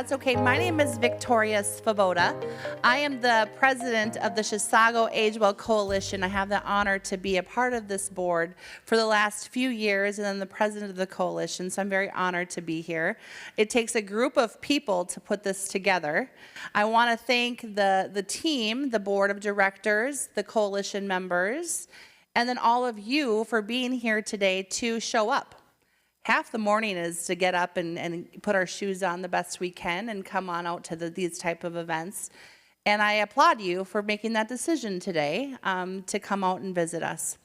that's okay. My name is Victoria Svoboda. I am the president of the Chisago Age Well Coalition. I have the honor to be a part of this board for the last few years and then the president of the coalition, so I'm very honored to be here. It takes a group of people to put this together. I want to thank the team, the board of directors, the coalition members, and then all of you for being here today to show up. Half the morning is to get up and put our shoes on the best we can and come on out to these type of events. And I applaud you for making that decision today to come out and visit us.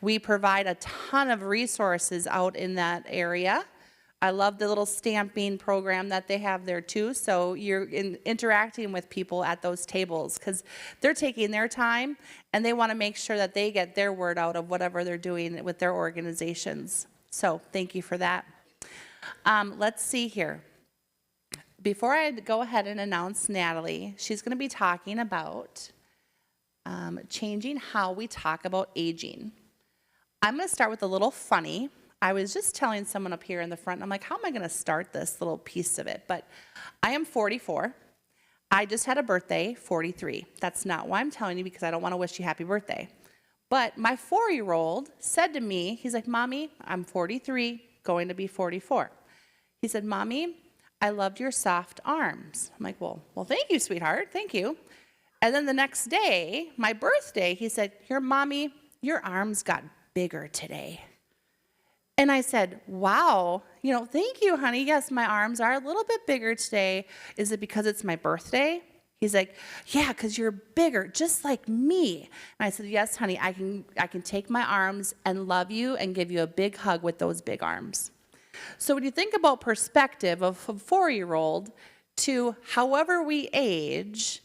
We provide a ton of resources out in that area. I love the little stamping program that they have there too. So you're interacting with people at those tables because they're taking their time and they want to make sure that they get their word out of whatever they're doing with their organizations. So thank you for that. Let's see here. Before I go ahead and announce Natalie, she's going to be talking about changing how we talk about aging. I'm going to start with a little funny. I was just telling someone up here in the front, I'm like, how am I going to start this little piece of it? But I am 44. I just had a birthday, 43. That's not why I'm telling you, because I don't want to wish you happy birthday. But my 4-year-old said to me, he's like, Mommy, I'm 43, going to be 44. He said, Mommy, I loved your soft arms. I'm like, well, thank you, sweetheart, thank you. And then the next day, my birthday, he said, Mommy, your arms got bigger today. And I said, wow, thank you, honey. Yes, my arms are a little bit bigger today. Is it because it's my birthday? He's like, yeah, because you're bigger, just like me. And I said, yes, honey, I can take my arms and love you and give you a big hug with those big arms. So when you think about perspective of a 4-year-old to however we age,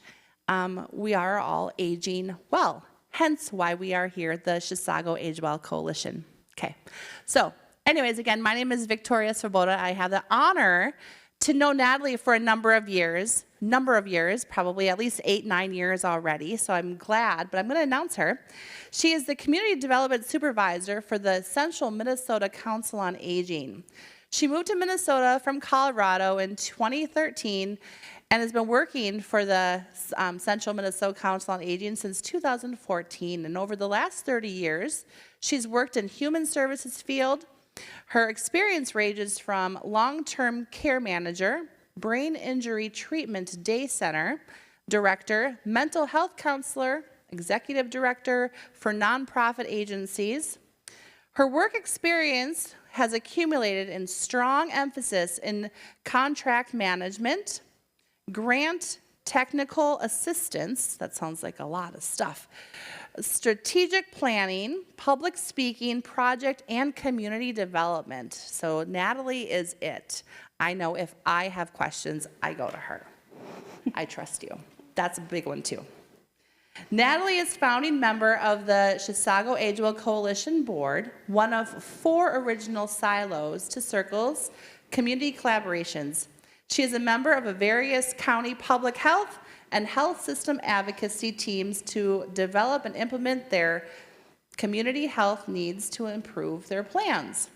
we are all aging well. Hence why we are here, the Chisago Age Well Coalition. Okay, so anyways, again, my name is Victoria Svoboda. I have the honor to know Natalie for a number of years, probably at least 8-9 years already, so I'm glad, but I'm going to announce her. She is the Community Development Supervisor for the Central Minnesota Council on Aging. She moved to Minnesota from Colorado in 2013 and has been working for the Central Minnesota Council on Aging since 2014, and over the last 30 years, she's worked in human services field. Her experience ranges from long-term care manager, brain injury treatment day center director, mental health counselor, executive director for nonprofit agencies. Her work experience has accumulated in strong emphasis in contract management, grant technical assistance, that sounds like a lot of stuff, strategic planning, public speaking, project, and community development. So Natalie is it. I know if I have questions, I go to her. I trust you. That's a big one too. Natalie is founding member of the Chisago Age Well Coalition Board, one of 4 original silos to Circle's community collaborations. She is a member of various county public health and health system advocacy teams to develop and implement their community health needs to improve their plans.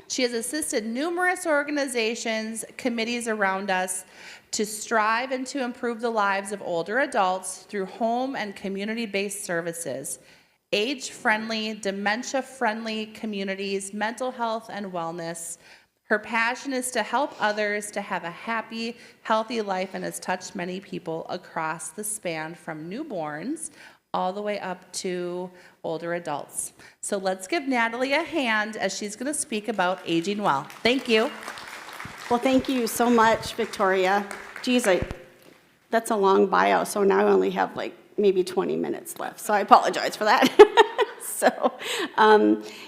She has assisted numerous organizations, committees around us to strive and to improve the lives of older adults through home and community-based services, age-friendly, dementia-friendly communities, mental health and wellness. Her passion is to help others to have a happy, healthy life and has touched many people across the span from newborns all the way up to older adults. So let's give Natalie a hand as she's going to speak about aging well. Thank you. Well, thank you so much, Victoria. Geez, that's a long bio, so now I only have maybe 20 minutes left, so I apologize for that. So,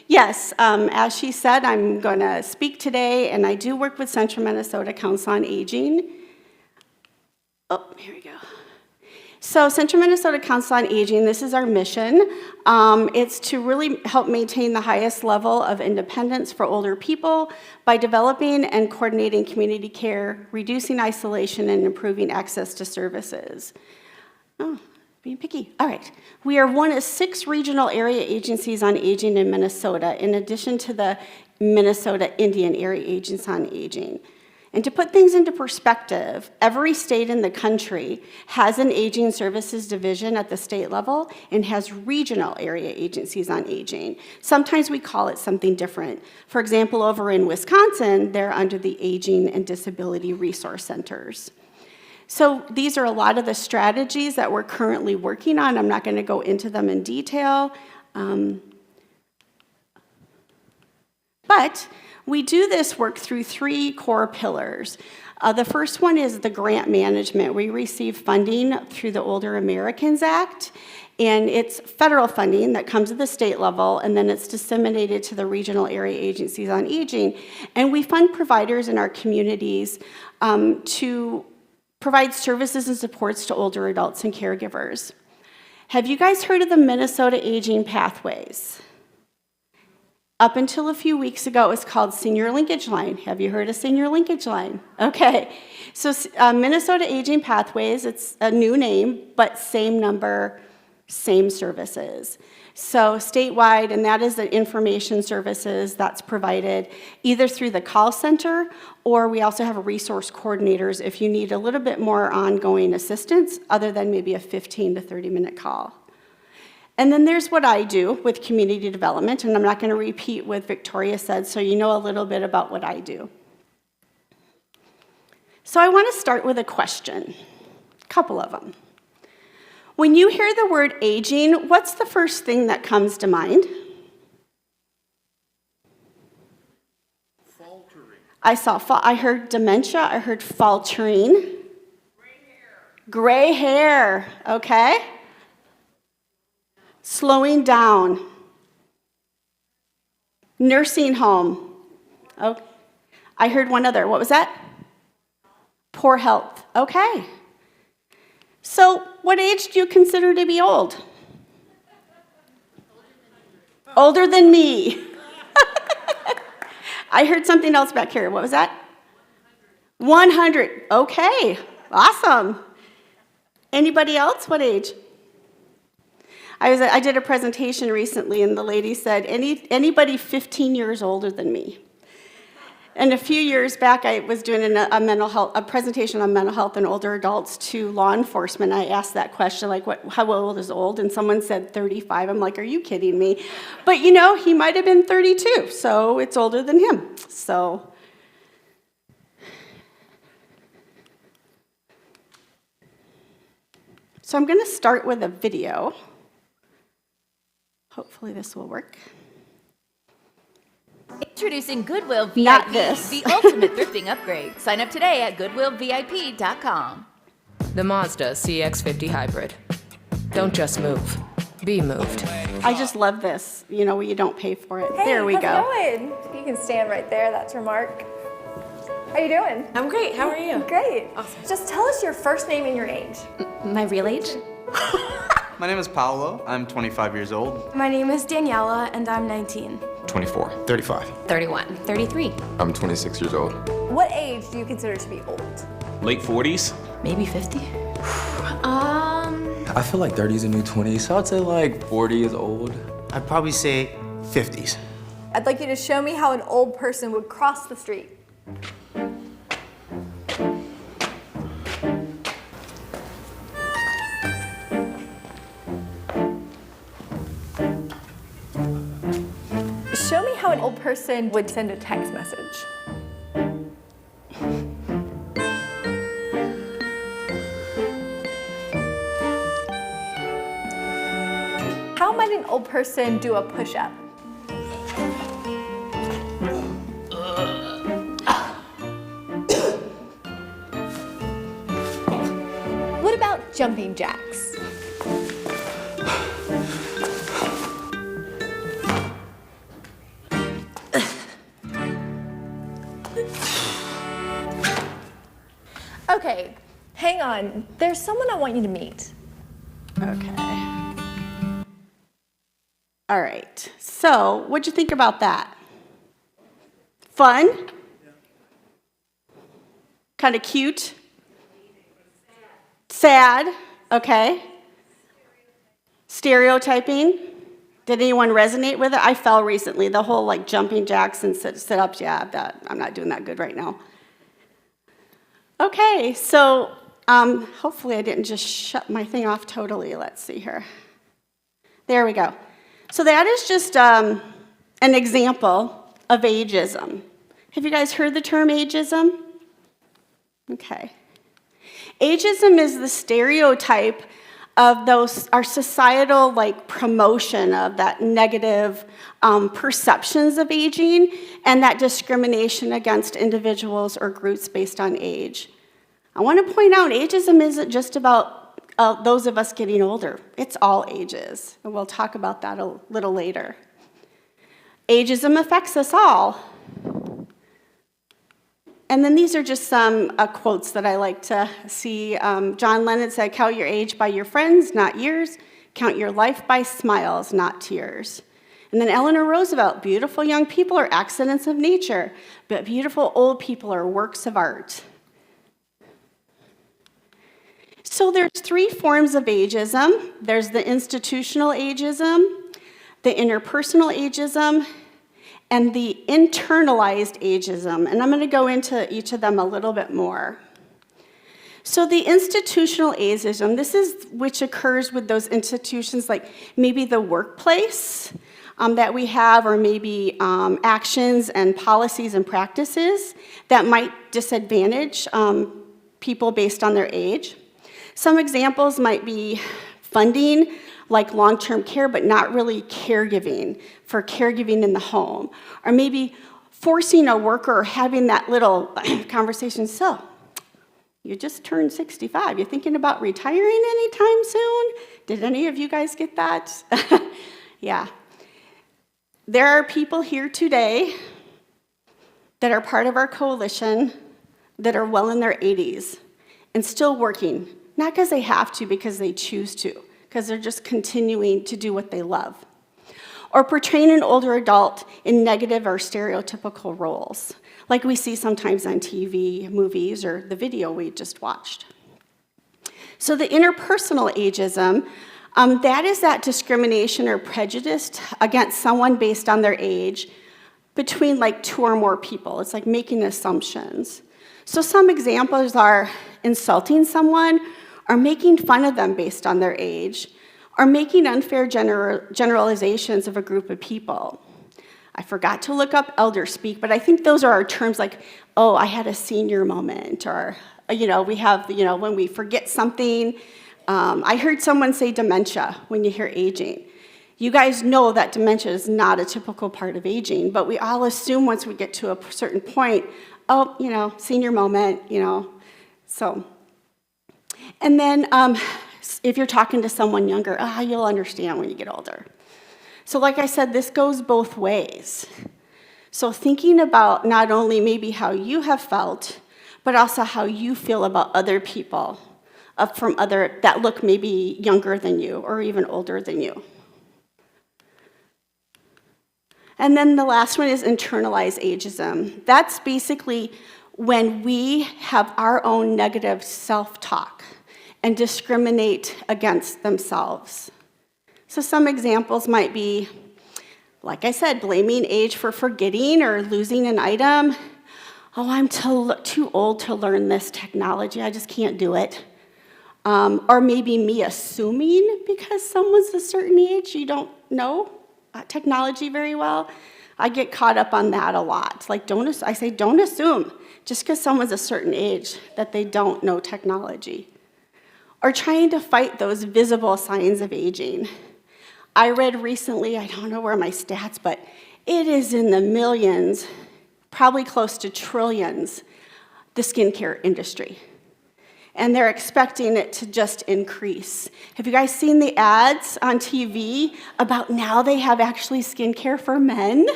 yes, as she said, I'm going to speak today, and I do work with Central Minnesota Council on Aging. Oh, here we go. So Central Minnesota Council on Aging, this is our mission. It's to really help maintain the highest level of independence for older people by developing and coordinating community care, reducing isolation, and improving access to services. Oh, being picky. All right. We are one of 6 regional area agencies on aging in Minnesota, in addition to the Minnesota Indian Area Agency on Aging. And to put things into perspective, every state in the country has an aging services division at the state level and has regional area agencies on aging. Sometimes we call it something different. For example, over in Wisconsin, they're under the Aging and Disability Resource Centers. So these are a lot of the strategies that we're currently working on. I'm not going to go into them in detail. But we do this work through 3 core pillars. The first one is the grant management. We receive funding through the Older Americans Act, and it's federal funding that comes at the state level, and then it's disseminated to the regional area agencies on aging. And we fund providers in our communities to provide services and supports to older adults and caregivers. Have you guys heard of the Minnesota Aging Pathways? Up until a few weeks ago, it was called Senior Linkage Line. Have you heard of Senior Linkage Line? Okay, so Minnesota Aging Pathways, it's a new name, but same number, same services. So statewide, and that is the information services that's provided either through the call center, or we also have resource coordinators if you need a little bit more ongoing assistance other than maybe a 15 to 30-minute call. And then there's what I do with community development, and I'm not going to repeat what Victoria said, so you know a little bit about what I do. So I want to start with a question, a couple of them. When you hear the word aging, what's the first thing that comes to mind? Faltering. I heard dementia, I heard faltering. Gray hair. Gray hair, okay. Slowing down. Nursing home. Oh, I heard one other. What was that? Poor health. Okay. So, what age do you consider to be old? Older than me. I heard something else back here. What was that? 100. Okay. Awesome. Anybody else? What age? I did a presentation recently, and the lady said, anybody 15 years older than me. And a few years back, I was doing a presentation on mental health and older adults to law enforcement. I asked that question, like, how old is old? And someone said 35. I'm like, are you kidding me? But you know, he might have been 32, so it's older than him. So I'm going to start with a video. Hopefully this will work. Introducing Goodwill VIP, Not this. the ultimate thrifting upgrade. Sign up today at goodwillvip.com. The Mazda CX-50 Hybrid. Don't just move, be moved. I just love this, you know, you don't pay for it. Hey, there we how's go. it going? You can stand right there. That's your mark. How you doing? I'm great. How are you? Great. Awesome. Just tell us your first name and your age. My real age? My name is Paolo. I'm 25 years old. My name is Daniela, and I'm 19. 24. 35. 31. 33. I'm 26 years old. What age do you consider to be old? Late 40s? Maybe 50. I feel like 30 is a new 20, so I'd say like 40 is old. I'd probably say 50s. I'd like you to show me how an old person would cross the street. Show me how an old person would send a text message. How might an old person do a push-up? What about jumping jacks? Okay, hang on. There's someone I want you to meet. Okay. All right, so what'd you think about that? Fun? Kind of cute? Sad, okay. Stereotyping? Did anyone resonate with it? I fell recently. The whole like jumping jacks and sit-ups, yeah, I'm not doing that good right now. Okay, so hopefully I didn't just shut my thing off totally. Let's see here. There we go. So that is just an example of ageism. Have you guys heard the term ageism? Okay. Ageism is the stereotype of our societal promotion of that negative perceptions of aging and that discrimination against individuals or groups based on age. I want to point out ageism isn't just about those of us getting older. It's all ages, and we'll talk about that a little later. Ageism affects us all. And then these are just some quotes that I like to see. John Lennon said, "Count your age by your friends, not years. Count your life by smiles, not tears." And then Eleanor Roosevelt, "Beautiful young people are accidents of nature, but beautiful old people are works of art." So there's 3 forms of ageism. There's the institutional ageism, the interpersonal ageism, and the internalized ageism. And I'm going to go into each of them a little bit more. So the institutional ageism, this is which occurs with those institutions like maybe the workplace that we have, or maybe actions and policies and practices that might disadvantage people based on their age. Some examples might be funding, like long-term care, but not really caregiving, for caregiving in the home. Or maybe forcing a worker or having that little conversation, "So, you just turned 65. You thinking about retiring anytime soon?" Did any of you guys get that? Yeah. There are people here today that are part of our coalition that are well in their 80s and still working. Not because they have to, because they choose to, because they're just continuing to do what they love. Or portraying an older adult in negative or stereotypical roles, like we see sometimes on TV, movies, or the video we just watched. So the interpersonal ageism, that is that discrimination or prejudice against someone based on their age between 2 or more people. It's like making assumptions. So some examples are insulting someone, or making fun of them based on their age, or making unfair generalizations of a group of people. I forgot to look up elder speak, but I think those are our terms like, "Oh, I had a senior moment," or, we have, when we forget something. I heard someone say dementia when you hear aging. You guys know that dementia is not a typical part of aging, but we all assume once we get to a certain point, oh, senior moment, so. And then if you're talking to someone younger, you'll understand when you get older. So like I said, this goes both ways. So thinking about not only maybe how you have felt, but also how you feel about other people that look maybe younger than you or even older than you. And then the last one is internalized ageism. That's basically when we have our own negative self-talk and discriminate against themselves. So some examples might be, like I said, blaming age for forgetting or losing an item. "Oh, I'm too old to learn this technology, I just can't do it." Or maybe me assuming because someone's a certain age, you don't know technology very well. I get caught up on that a lot. Don't assume just because someone's a certain age that they don't know technology. Or trying to fight those visible signs of aging. I read recently, I don't know where my stats, but it is in the millions, probably close to trillions, the skincare industry. And they're expecting it to just increase. Have you guys seen the ads on TV about now they have actually skincare for men?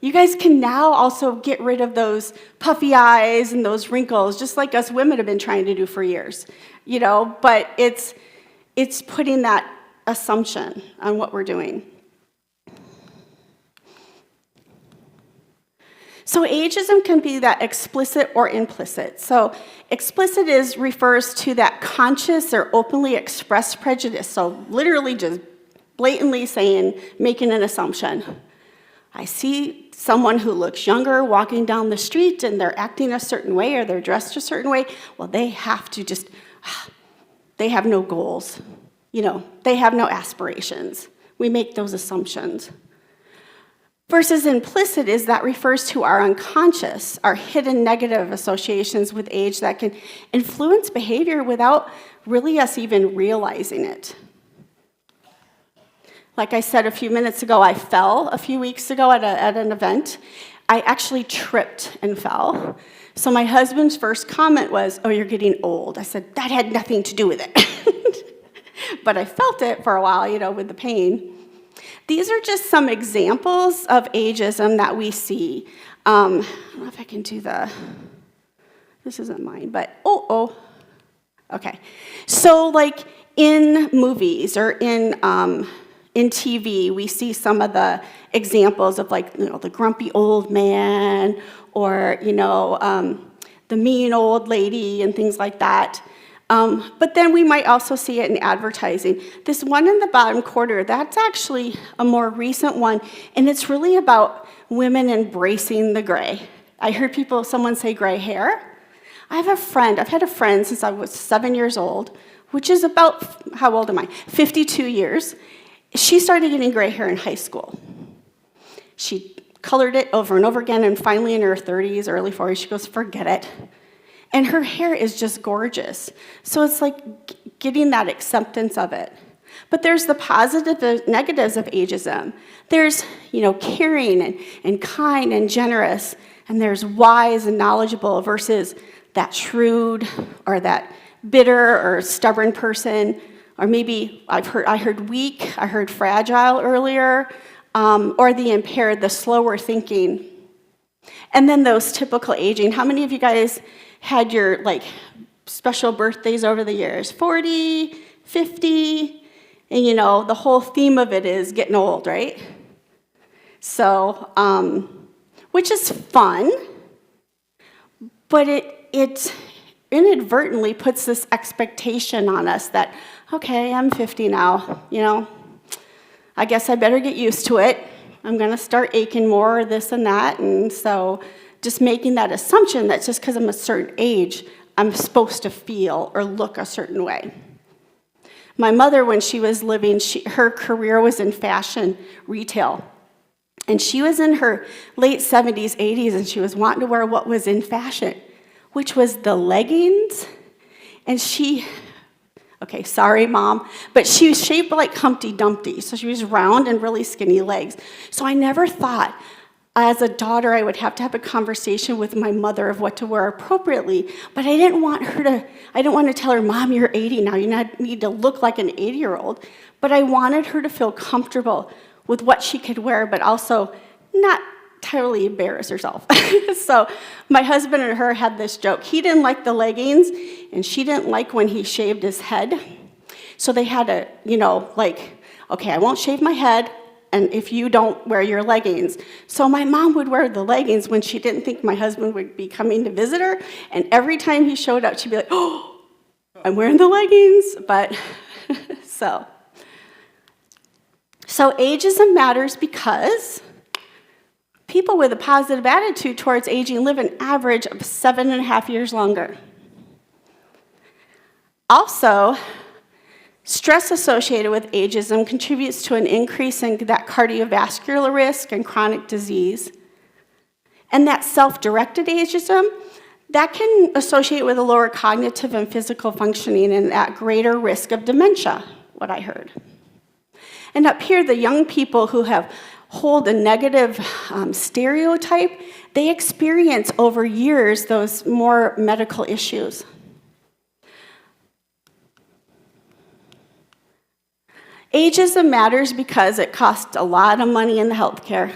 You guys can now also get rid of those puffy eyes and those wrinkles, just like us women have been trying to do for years. But it's putting that assumption on what we're doing. So ageism can be that explicit or implicit. So explicit refers to that conscious or openly expressed prejudice. So literally just blatantly making an assumption. I see someone who looks younger walking down the street and they're acting a certain way or they're dressed a certain way. Well, they have to just, they have no goals. You know, they have no aspirations. We make those assumptions. Versus implicit is that refers to our unconscious, our hidden negative associations with age that can influence behavior without really us even realizing it. Like I said a few minutes ago, I fell a few weeks ago at an event. I actually tripped and fell. So my husband's first comment was, "Oh, you're getting old." I said, "That had nothing to do with it." But I felt it for a while, you know, with the pain. These are just some examples of ageism that we see. I don't know if I can do this isn't mine, but, okay. So like in movies or in TV, we see some of the examples of like, you know, the grumpy old man or, you know, the mean old lady and things like that. But then we might also see it in advertising. This one in the bottom quarter, that's actually a more recent one, and it's really about women embracing the gray. I heard someone say gray hair. I've had a friend since I was 7 years old, which is about, how old am I? 52 years. She started getting gray hair in high school. She colored it over and over again, and finally in her 30s, early 40s, she goes, "Forget it." And her hair is just gorgeous. So it's like getting that acceptance of it. But there's the positive and negatives of ageism. There's, you know, caring and kind and generous, and there's wise and knowledgeable versus that shrewd or that bitter or stubborn person, or maybe I heard weak, I heard fragile earlier, or the impaired, the slower thinking. And then those typical aging. How many of you guys had your like special birthdays over the years? 40, 50, and you know, the whole theme of it is getting old, right? So, which is fun, but it inadvertently puts this expectation on us that, okay, I'm 50 now, you know, I guess I better get used to it. I'm gonna start aching more, this and that, and so just making that assumption that just because I'm a certain age, I'm supposed to feel or look a certain way. My mother, when she was living, her career was in fashion retail. And she was in her late 70s, 80s, and she was wanting to wear what was in fashion, which was the leggings. And okay, sorry, Mom, but she was shaped like Humpty Dumpty. So she was round and really skinny legs. So I never thought, as a daughter, I would have to have a conversation with my mother of what to wear appropriately, but I didn't want to tell her, "Mom, you're 80 now, you need to look like an 80-year-old, but I wanted her to feel comfortable with what she could wear, but also not totally embarrass herself. So my husband and her had this joke. He didn't like the leggings, and she didn't like when he shaved his head. So they had to, you know, like, okay, I won't shave my head, and if you don't wear your leggings. So my mom would wear the leggings when she didn't think my husband would be coming to visit her, and every time he showed up, she'd be like, "Oh, I'm wearing the leggings." But so ageism matters because people with a positive attitude towards aging live an average of 7.5 years longer. Also, stress associated with ageism contributes to an increase in that cardiovascular risk and chronic disease. And that self-directed ageism, that can associate with a lower cognitive and physical functioning and at greater risk of dementia, what I heard. And up here, the young people who hold a negative stereotype, they experience over years those more medical issues. Ageism matters because it costs a lot of money in the healthcare.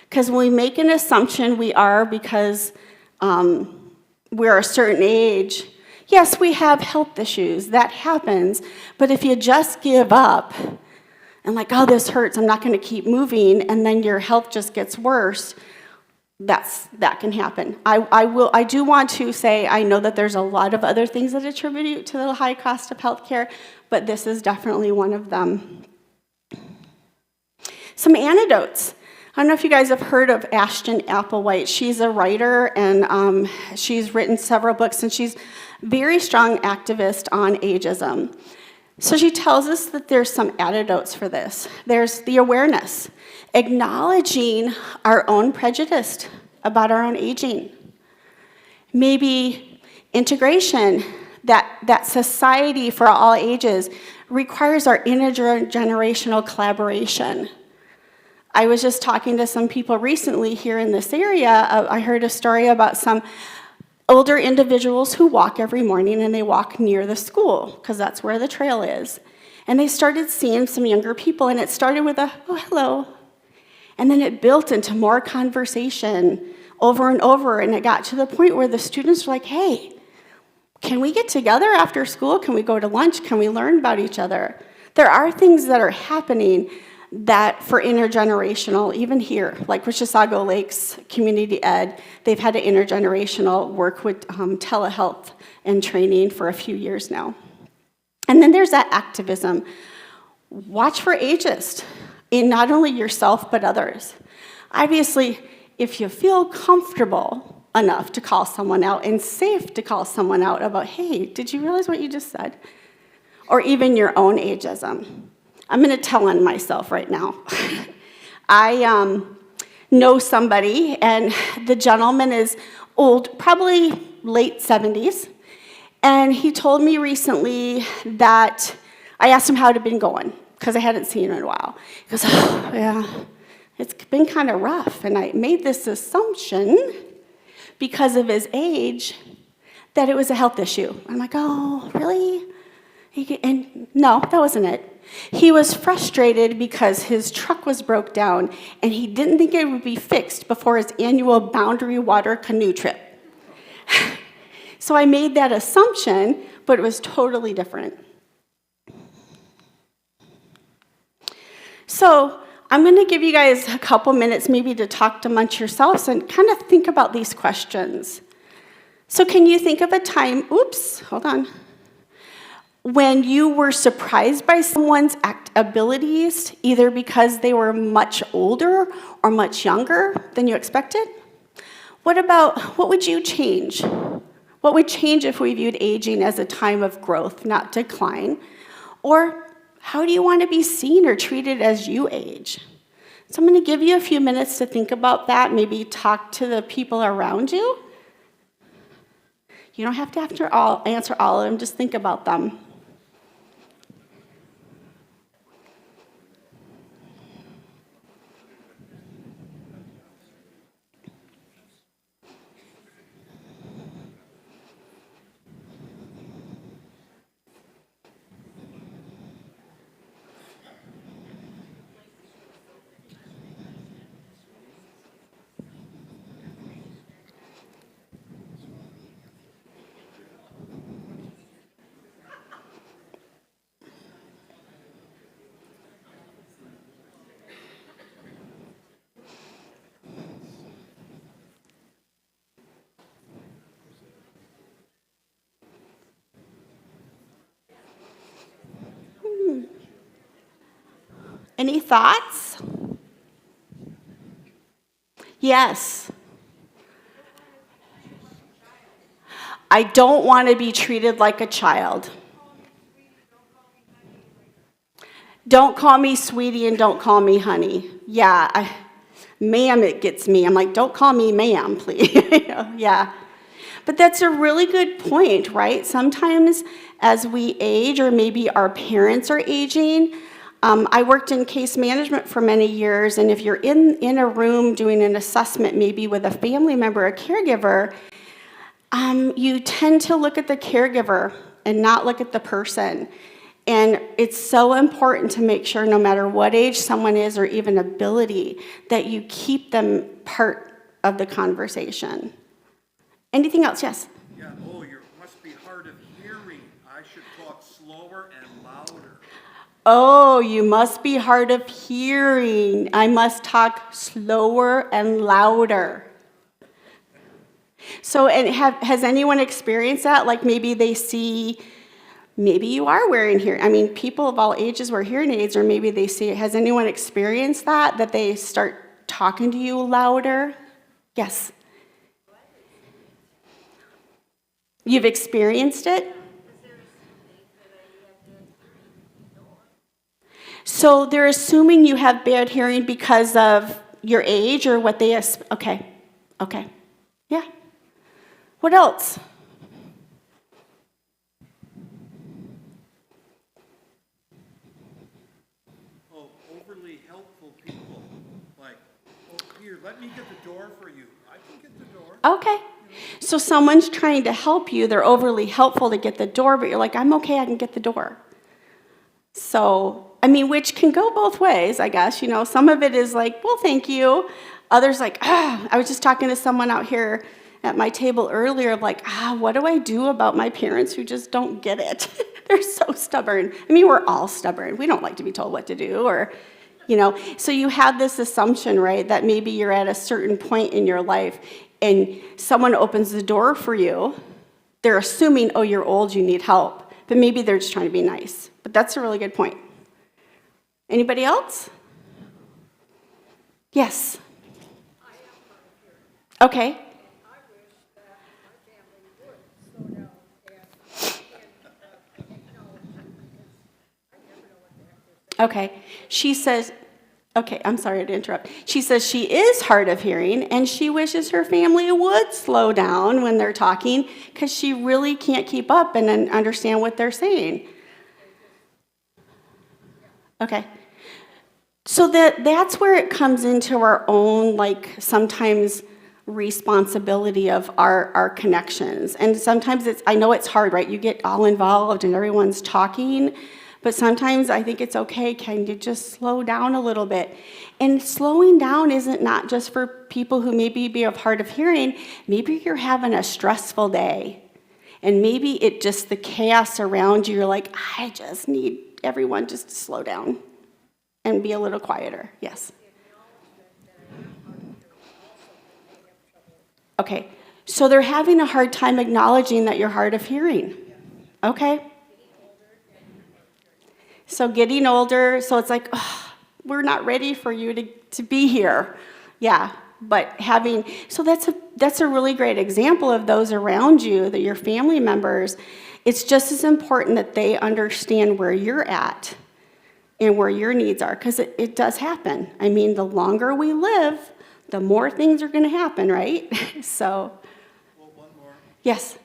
Because when we make an assumption we are because we're a certain age, yes, we have health issues, that happens, but if you just give up and like, oh, this hurts, I'm not gonna keep moving, and then your health just gets worse, that can happen. I do want to say, I know that there's a lot of other things that attribute to the high cost of healthcare, but this is definitely one of them. Some antidotes. I don't know if you guys have heard of Ashton Applewhite. She's a writer, and she's written several books, and she's a very strong activist on ageism. So she tells us that there's some antidotes for this. There's the awareness, acknowledging our own prejudice about our own aging. Maybe integration, that society for all ages requires our intergenerational collaboration. I was just talking to some people recently here in this area. I heard a story about some older individuals who walk every morning, and they walk near the school because that's where the trail is. And they started seeing some younger people, and it started with a, oh, hello. And then it built into more conversation over and over, and it got to the point where the students were like, hey, can we get together after school? Can we go to lunch? Can we learn about each other? There are things that are happening that for intergenerational, even here, like with Chisago Lakes Community Ed, they've had an intergenerational work with telehealth and training for a few years now. And then there's that activism. Watch for ageist in not only yourself, but others. Obviously, if you feel comfortable enough to call someone out and safe to call someone out about, hey, did you realize what you just said? Or even your own ageism. I'm going to tell on myself right now. I know somebody, and the gentleman is old, probably late 70s, and he told me recently that I asked him how it had been going, because I hadn't seen him in a while. He goes, oh, yeah, it's been kind of rough, and I made this assumption because of his age that it was a health issue. I'm like, oh, really? And no, that wasn't it. He was frustrated because his truck was broke down, and he didn't think it would be fixed before his annual Boundary Water canoe trip. So I made that assumption, but it was totally different. So I'm going to give you guys a couple minutes maybe to talk amongst yourselves and kind of think about these questions. So can you think of a time, when you were surprised by someone's abilities, either because they were much older or much younger than you expected? What would you change? What would change if we viewed aging as a time of growth, not decline? Or how do you want to be seen or treated as you age? So I'm going to give you a few minutes to think about that, maybe talk to the people around you. You don't have to answer all of them, just think about them. Any thoughts? Yes. I don't want to be treated like a child. Don't call me sweetie and don't call me honey. Yeah, ma'am, it gets me. I'm like, don't call me ma'am, please. Yeah. But that's a really good point, right? Sometimes as we age, or maybe our parents are aging, I worked in case management for many years, and if you're in a room doing an assessment, maybe with a family member or caregiver, you tend to look at the caregiver and not look at the person. And it's so important to make sure, no matter what age someone is or even ability, that you keep them part of the conversation. Anything else? Yes? Yeah, you must be hard of hearing. I should talk slower and louder. Oh, you must be hard of hearing. I must talk slower and louder. So, and has anyone experienced that? Like maybe they see, maybe you are wearing hearing. I mean, people of all ages wear hearing aids, or maybe they see, has anyone experienced that they start talking to you louder? Yes. You've experienced it? So they're assuming you have bad hearing because of your age or what they, okay, yeah. What else? Oh, overly helpful people, like, oh, here, let me get the door for you. I can get the door. Okay. So someone's trying to help you, they're overly helpful to get the door, but you're like, I'm okay, I can get the door. So, I mean, which can go both ways, I guess. You know, some of it is like, well, thank you. Others like, I was just talking to someone out here at my table earlier, like, what do I do about my parents who just don't get it? They're so stubborn. I mean, we're all stubborn. We don't like to be told what to do, or, you know. So you have this assumption, right, that maybe you're at a certain point in your life and someone opens the door for you. They're assuming, oh, you're old, you need help. But maybe they're just trying to be nice. But that's a really good point. Anybody else? Yes. Okay. Okay. She says, okay, I'm sorry to interrupt. She says she is hard of hearing and she wishes her family would slow down when they're talking because she really can't keep up and understand what they're saying. Okay. So that's where it comes into our own, like, sometimes responsibility of our connections. And sometimes I know it's hard, right? You get all involved and everyone's talking, but sometimes I think it's okay, can you just slow down a little bit? And slowing down isn't not just for people who maybe be of hard of hearing. Maybe you're having a stressful day. And maybe it just the chaos around you, you're like, I just need everyone just to slow down and be a little quieter. Yes. Okay. So they're having a hard time acknowledging that you're hard of hearing. Okay. So getting older, so it's like, oh, we're not ready for you to be here. Yeah, but so that's a really great example of those around you, that your family members. It's just as important that they understand where you're at and where your needs are, because it does happen. I mean, the longer we live, the more things are going to happen, right? So. Well, one more. Yes.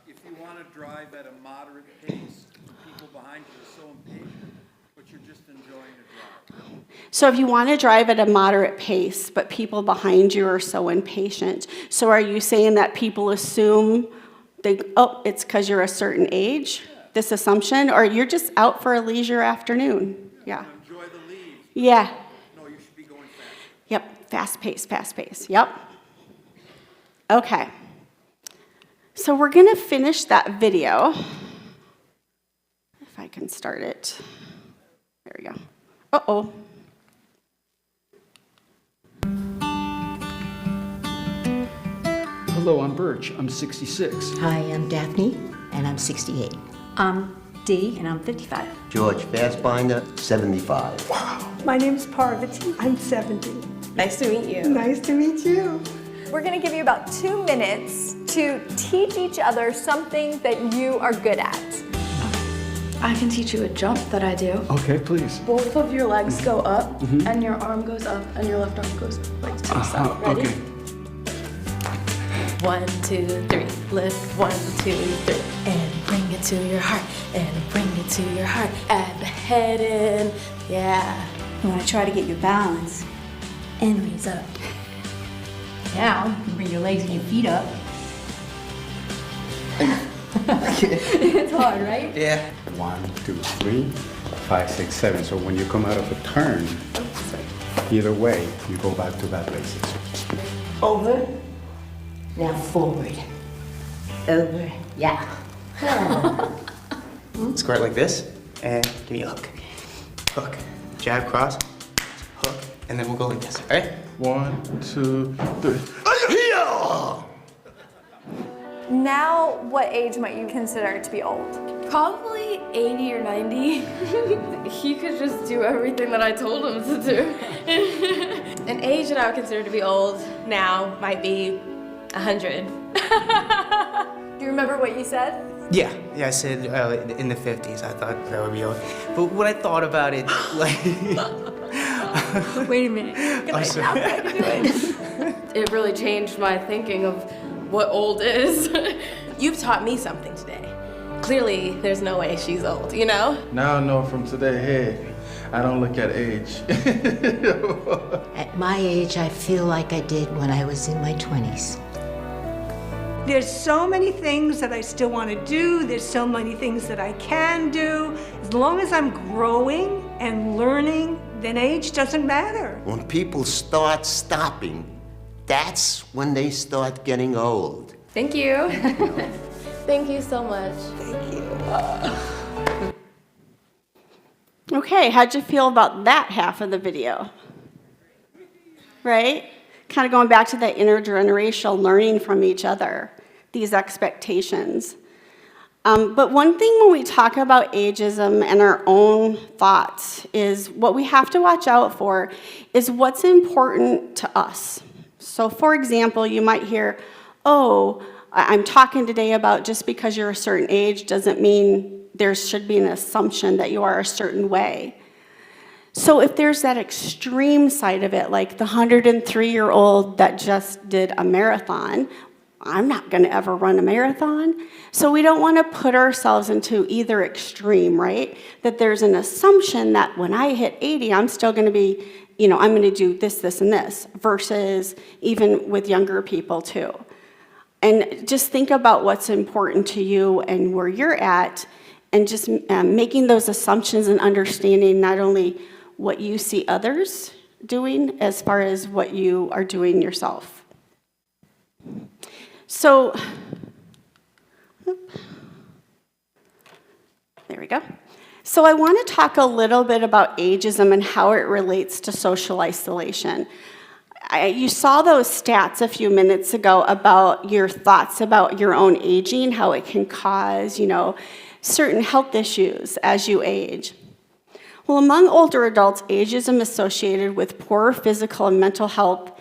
If you want to drive at a moderate pace, people behind you are so impatient, but you're just enjoying the drive. So if you want to drive at a moderate pace, but people behind you are so impatient, so are you saying that people assume it's because you're a certain age, this assumption, or you're just out for a leisure afternoon? Yeah. Enjoy the lead. Yeah. No, you should be going fast. Yep, fast pace. Yep. Okay. So we're going to finish that video. If I can start it. There we go. Uh-oh. Hello, I'm Birch. I'm 66. Hi, I'm Daphne, and I'm 68. I'm Dee, and I'm 55. George Fassbinder, 75. Wow. My name's Parvati. I'm 70. Nice to meet you. Nice to meet you. We're going to give you about 2 minutes to teach each other something that you are good at. I can teach you a jump that I do. Okay, please. Both of your legs go up, and your arm goes up, and your left arm goes like to the side. Ready? Okay. 1, 2, 3. Lift 1, 2, 3. And bring it to your heart. And bring it to your heart. Add the head in. Yeah. You want to try to get your balance and raise up. Now, you bring your legs and your feet up. It's hard, right? Yeah. 1, 2, 3, 5, 6, 7. So when you come out of a turn, either way, you go back to that basics. Over. Now forward. Over. Yeah. Square it like this, and give me a hook. Hook. Jab, cross, hook, and then we'll go like this, all right? 1, 2, 3. Now, what age might you consider to be old? Probably 80 or 90, he could just do everything that I told him to do. An age that I would consider to be old now might be 100. Do you remember what you said? Yeah, I said in the 50s. I thought that would be old. But when I thought about it, like... Wait a minute. I'm sorry. It really changed my thinking of what old is. You've taught me something today. Clearly, there's no way she's old, you know? Now I know from today, hey, I don't look at age. At my age, I feel like I did when I was in my 20s. There's so many things that I still want to do. There's so many things that I can do. As long as I'm growing and learning, then age doesn't matter. When people start stopping, that's when they start getting old. Thank you. Thank you so much. Thank you. Okay, how'd you feel about that half of the video? Right? Kind of going back to that intergenerational learning from each other, these expectations. But one thing when we talk about ageism and our own thoughts is what we have to watch out for is what's important to us. So for example, you might hear, oh, I'm talking today about just because you're a certain age doesn't mean there should be an assumption that you are a certain way. So if there's that extreme side of it, like the 103-year-old that just did a marathon, I'm not going to ever run a marathon. So we don't want to put ourselves into either extreme, right? That there's an assumption that when I hit 80, I'm still going to be, I'm going to do this, this, and this, versus even with younger people too. And just think about what's important to you and where you're at, and just making those assumptions and understanding not only what you see others doing as far as what you are doing yourself. So, there we go. So I want to talk a little bit about ageism and how it relates to social isolation. You saw those stats a few minutes ago about your thoughts about your own aging, how it can cause, certain health issues as you age. Well, among older adults, ageism is associated with poorer physical and mental health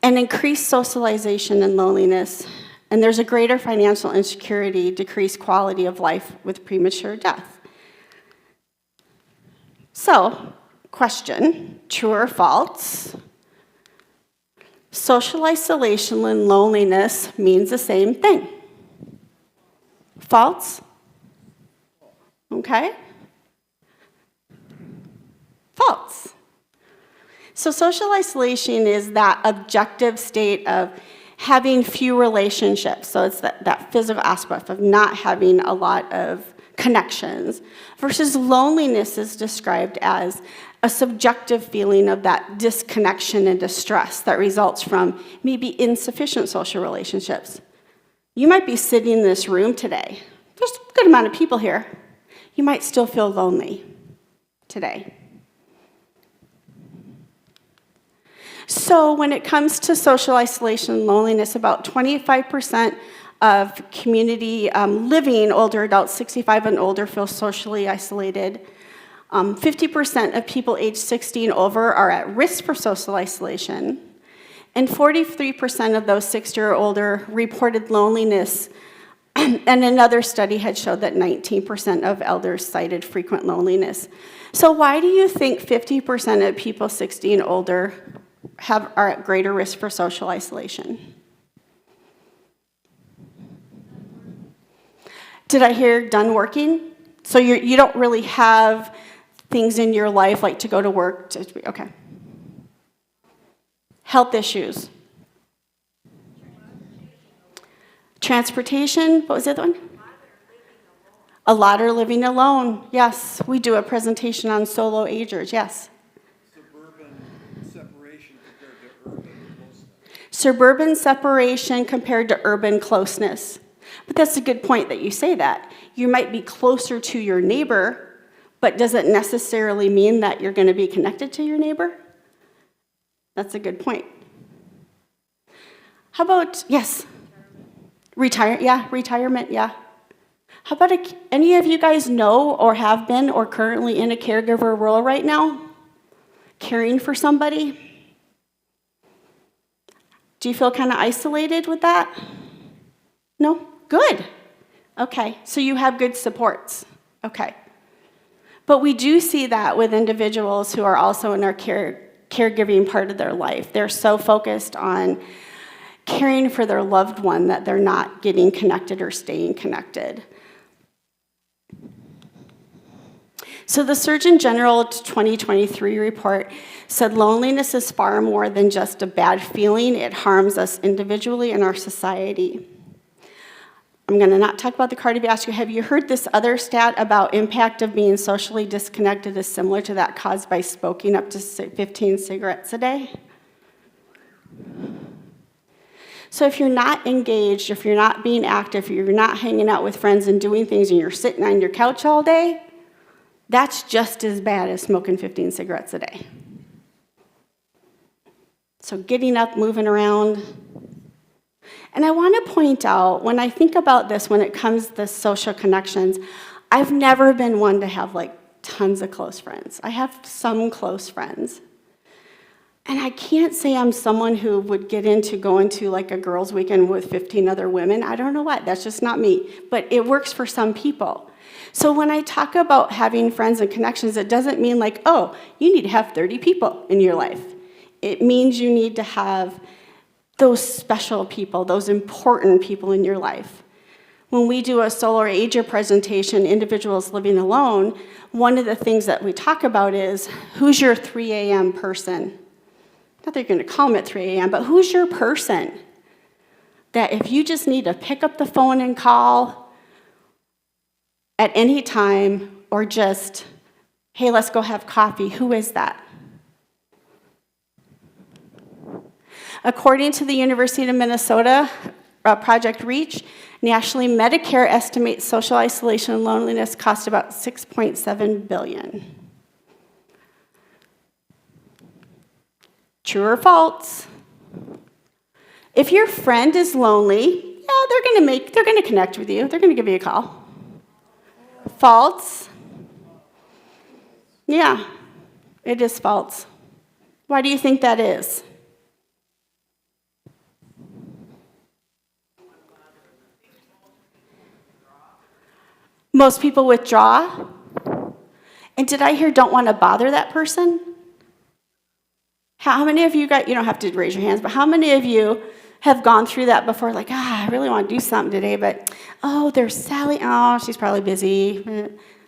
and increased socialization and loneliness. And there's a greater financial insecurity, decreased quality of life with premature death. So, question, true or false? Social isolation and loneliness means the same thing. False? Okay. False. So social isolation is that objective state of having few relationships. So it's that physical aspect of not having a lot of connections, versus loneliness is described as a subjective feeling of that disconnection and distress that results from maybe insufficient social relationships. You might be sitting in this room today. There's a good amount of people here. You might still feel lonely today. So when it comes to social isolation and loneliness, about 25% of community living older adults 65 and older feel socially isolated. 50% of people aged 60 and over are at risk for social isolation. And 43% of those 60 or older reported loneliness. And another study had showed that 19% of elders cited frequent loneliness. So why do you think 50% of people 60 and older are at greater risk for social isolation? Did I hear done working? So you don't really have things in your life like to go to work. Okay. Health issues. Transportation, what was the other one? A lot are living alone. Yes, we do a presentation on solo agers, yes. Suburban separation compared to urban closeness. But that's a good point that you say that. You might be closer to your neighbor, but does it necessarily mean that you're going to be connected to your neighbor? That's a good point. How about, yes? Retirement, yeah. How about any of you guys know or have been or currently in a caregiver role right now? Caring for somebody? Do you feel kind of isolated with that? No? Good. Okay, so you have good supports. Okay. But we do see that with individuals who are also in our caregiving part of their life. They're so focused on caring for their loved one that they're not getting connected or staying connected. So the Surgeon General 2023 report said loneliness is far more than just a bad feeling. It harms us individually and our society. I'm going to not talk about the cardiovascular. Have you heard this other stat about impact of being socially disconnected is similar to that caused by smoking up to 15 cigarettes a day? So if you're not engaged, if you're not being active, if you're not hanging out with friends and doing things and you're sitting on your couch all day, that's just as bad as smoking 15 cigarettes a day. So getting up, moving around. And I want to point out, when I think about this, when it comes to social connections, I've never been one to have like tons of close friends. I have some close friends. And I can't say I'm someone who would get into going to like a girls' weekend with 15 other women. I don't know what, that's just not me. But it works for some people. So when I talk about having friends and connections, it doesn't mean like, oh, you need to have 30 people in your life. It means you need to have those special people, those important people in your life. When we do a solar ager presentation, individuals living alone, one of the things that we talk about is, who's your 3 a.m. person? Not that you're going to call them at 3 a.m., but who's your person? That if you just need to pick up the phone and call at any time, or just, hey, let's go have coffee, who is that? According to the University of Minnesota Project REACH, nationally, Medicare estimates social isolation and loneliness cost about $6.7 billion. True or false? If your friend is lonely, yeah, they're gonna connect with you. They're gonna give you a call. False? Yeah, it is false. Why do you think that is? Most people withdraw. And did I hear don't want to bother that person? How many of you you don't have to raise your hands, but how many of you have gone through that before, like, I really want to do something today, but, oh, there's Sally, oh, she's probably busy.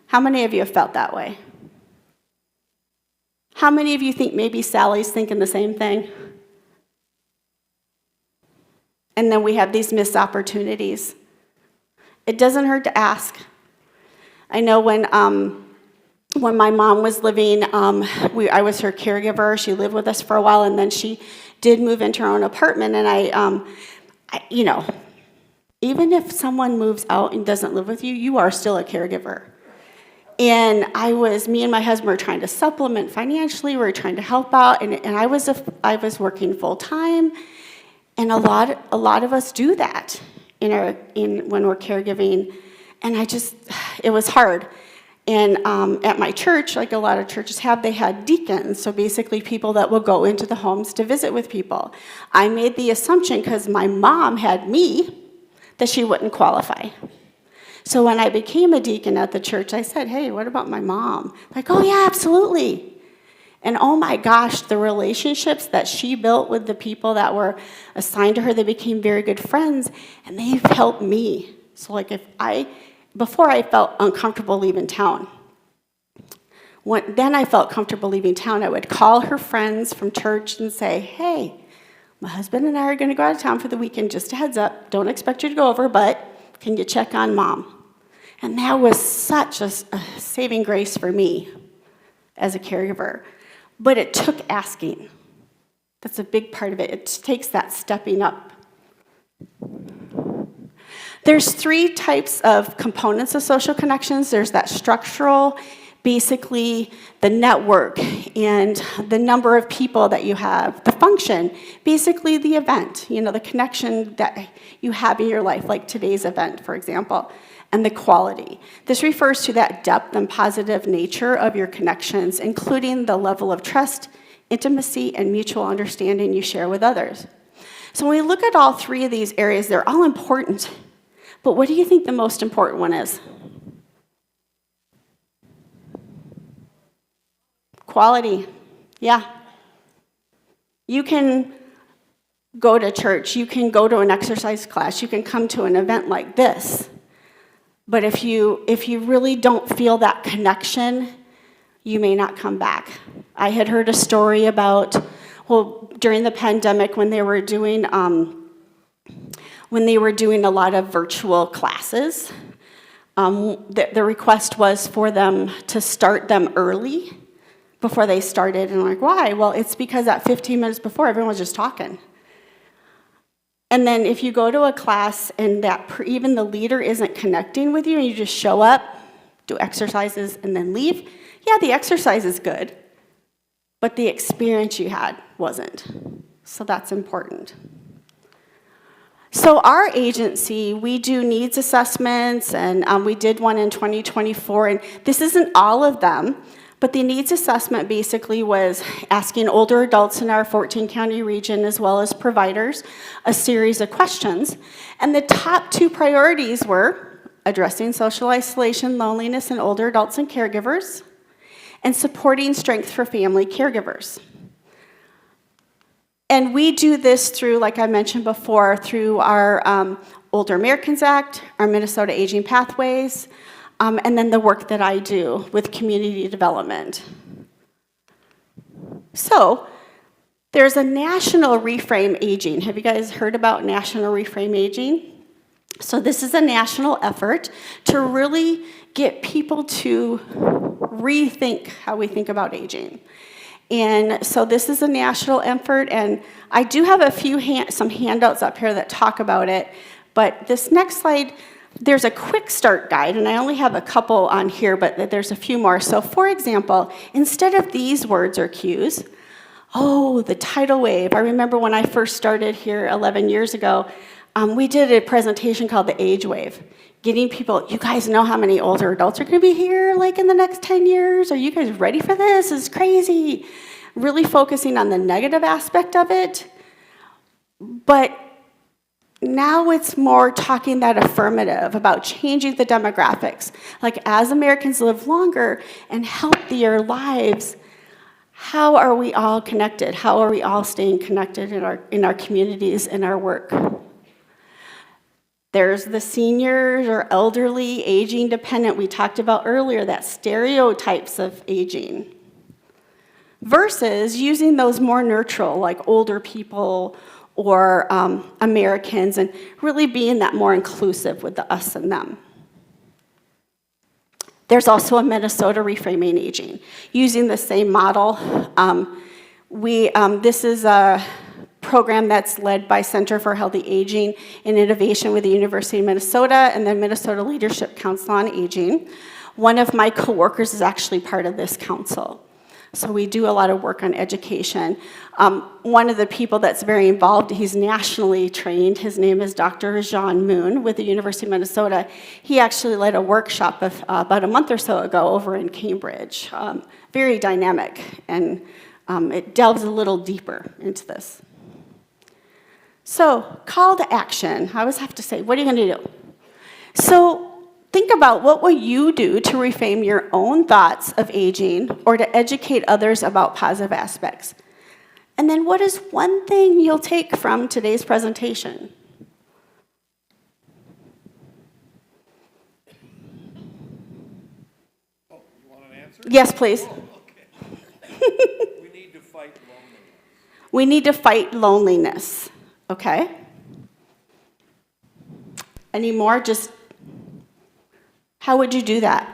How many of you have felt that way? How many of you think maybe Sally's thinking the same thing? And then we have these missed opportunities. It doesn't hurt to ask. I know when my mom was living, I was her caregiver. She lived with us for a while, and then she did move into her own apartment. And I even if someone moves out and doesn't live with you, you are still a caregiver. And me and my husband were trying to supplement financially. We were trying to help out, and I was working full time. And a lot of us do that when we're caregiving. And it was hard. And at my church, like a lot of churches have, they had deacons, so basically people that will go into the homes to visit with people. I made the assumption, because my mom had me, that she wouldn't qualify. So when I became a deacon at the church, I said, hey, what about my mom? Like, oh yeah, absolutely. And oh my gosh, the relationships that she built with the people that were assigned to her, they became very good friends, and they've helped me. So like before I felt uncomfortable leaving town. Then I felt comfortable leaving town. I would call her friends from church and say, hey, my husband and I are going to go out of town for the weekend, just a heads up. Don't expect you to go over, but can you check on mom? And that was such a saving grace for me as a caregiver. But it took asking. That's a big part of it. It takes that stepping up. There's 3 types of components of social connections. There's that structural, basically the network and the number of people that you have. The function, basically the event, the connection that you have in your life, like today's event, for example. and the quality. This refers to that depth and positive nature of your connections, including the level of trust, intimacy, and mutual understanding you share with others. So when we look at all three of these areas, they're all important. But what do you think the most important one is? Quality. Yeah. You can go to church, you can go to an exercise class, you can come to an event like this. But if you really don't feel that connection, you may not come back. I had heard a story about, during the pandemic when they were doing a lot of virtual classes, the request was for them to start them early before they started. And I'm like, why? Well, it's because at 15 minutes before, everyone was just talking. And then if you go to a class and even the leader isn't connecting with you and you just show up, do exercises, and then leave, yeah, the exercise is good, but the experience you had wasn't. So that's important. So our agency, we do needs assessments, and we did one in 2024, and this isn't all of them, but the needs assessment basically was asking older adults in our 14-county region, as well as providers, a series of questions. And the top two priorities were addressing social isolation, loneliness in older adults and caregivers, and supporting strength for family caregivers. And we do this through, like I mentioned before, through our Older Americans Act, our Minnesota Aging Pathways, and then the work that I do with community development. So, there's a National Reframe Aging. Have you guys heard about National Reframe Aging? So this is a national effort to really get people to rethink how we think about aging. And so this is a national effort, and I do have some handouts up here that talk about it, but this next slide, there's a quick start guide, and I only have a couple on here, but there's a few more. So for example, instead of these words or cues, the tidal wave. I remember when I first started here 11 years ago, we did a presentation called the Age Wave, getting people, you guys know how many older adults are going to be here like in the next 10 years? Are you guys ready for this? It's crazy. Really focusing on the negative aspect of it. But now it's more talking that affirmative about changing the demographics. Like as Americans live longer and healthier lives, how are we all connected? How are we all staying connected in our communities and our work? There's the seniors or elderly, aging dependent. We talked about earlier that stereotypes of aging. Versus using those more neutral, like older people or Americans, and really being that more inclusive with the us and them. There's also a Minnesota Reframing Aging, using the same model. This is a program that's led by Center for Healthy Aging and Innovation with the University of Minnesota and the Minnesota Leadership Council on Aging. One of my coworkers is actually part of this council. So we do a lot of work on education. One of the people that's very involved, he's nationally trained. His name is Dr. Jean Moon with the University of Minnesota. He actually led a workshop about a month or so ago over in Cambridge. Very dynamic, and it delves a little deeper into this. So, call to action. I always have to say, what are you going to do? So, think about what will you do to reframe your own thoughts of aging or to educate others about positive aspects. And then what is one thing you'll take from today's presentation? Oh, you want an answer? Yes, please. Oh, okay. We need to fight loneliness. We need to fight loneliness. Okay. Any more? Just how would you do that?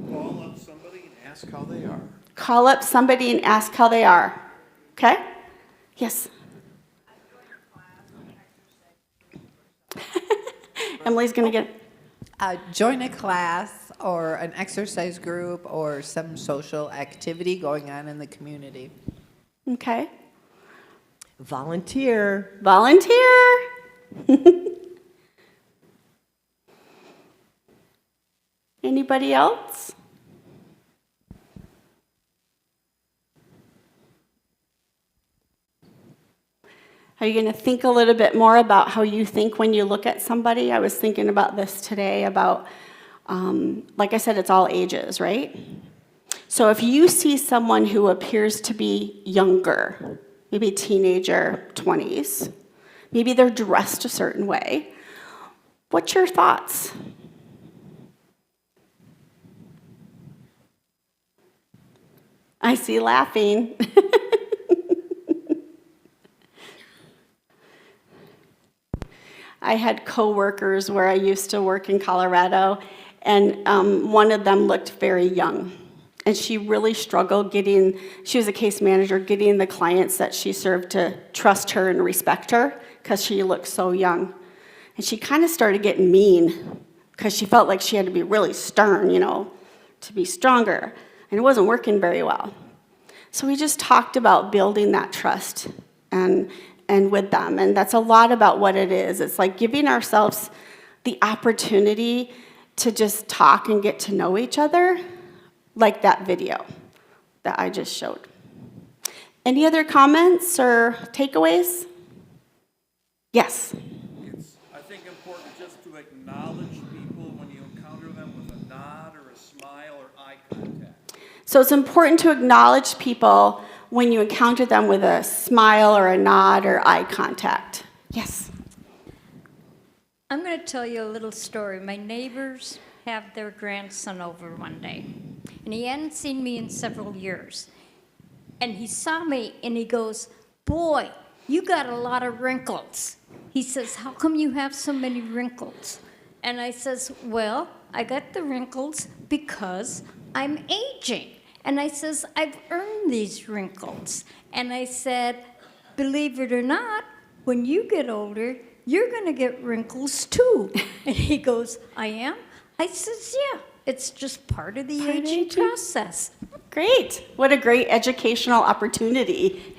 Call up somebody and ask how they are. Call up somebody and ask how they are. Okay? Yes. Emily's going to get Join a class or an exercise group or some social activity going on in the community. Okay. Volunteer. Volunteer. Anybody else? Are you going to think a little bit more about how you think when you look at somebody? I was thinking about this today about, like I said, it's all ages, right? So if you see someone who appears to be younger, maybe teenager, 20s, maybe they're dressed a certain way, what's your thoughts? I see laughing. I had coworkers where I used to work in Colorado, and one of them looked very young. And she really struggled she was a case manager, getting the clients that she served to trust her and respect her because she looked so young. And she kind of started getting mean because she felt like she had to be really stern, to be stronger. And it wasn't working very well. So we just talked about building that trust and with them. And that's a lot about what it is. It's like giving ourselves the opportunity to just talk and get to know each other, like that video that I just showed. Any other comments or takeaways? Yes. It's, I think, important just to acknowledge people when you encounter them with a nod or a smile or eye contact. So it's important to acknowledge people when you encounter them with a smile or a nod or eye contact. Yes. I'm going to tell you a little story. My neighbors have their grandson over one day, and he hadn't seen me in several years. And he saw me, and he goes, "Boy, you got a lot of wrinkles." He says, "How come you have so many wrinkles?" And I says, "Well, I got the wrinkles because I'm aging." And I says, "I've earned these wrinkles." And I said, "Believe it or not, when you get older, you're going to get wrinkles too." And he goes, "I am?" I says, "Yeah, it's just part of the aging process." Great. What a great educational opportunity.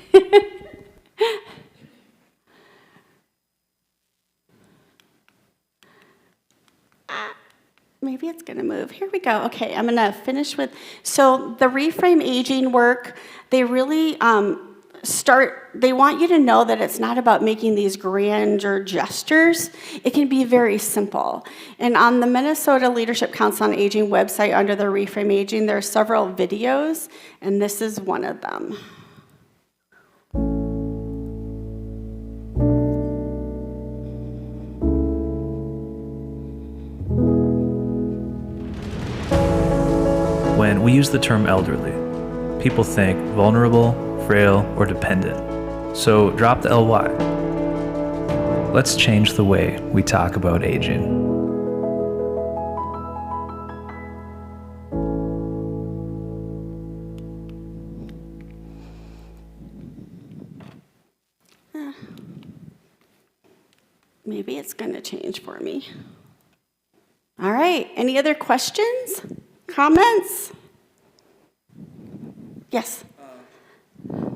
Maybe it's going to move. Here we go. Okay, I'm going to finish with, so the reframe aging work, they really they want you to know that it's not about making these grander gestures. It can be very simple. And on the Minnesota Leadership Council on Aging website under the reframe aging, there are several videos, and this is one of them. When we use the term elderly, people think vulnerable, frail, or dependent. So drop the LY. Let's change the way we talk about aging. Maybe it's going to change for me. All right, any other questions? Comments? Yes?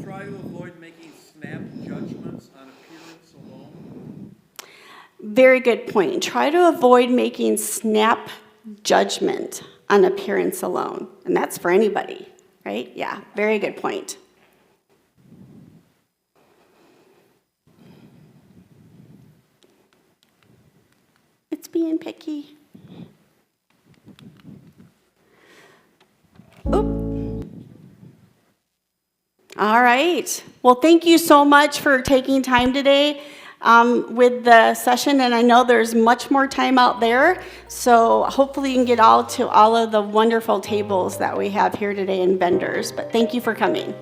Try to avoid making snap judgments on appearance alone. Very good point. Try to avoid making snap judgment on appearance alone. And that's for anybody, right? Yeah, very good point. It's being picky. Oop. All right. Well, thank you so much for taking time today with the session, and I know there's much more time out there, so hopefully you can get to all of the wonderful tables that we have here today and vendors, but thank you for coming.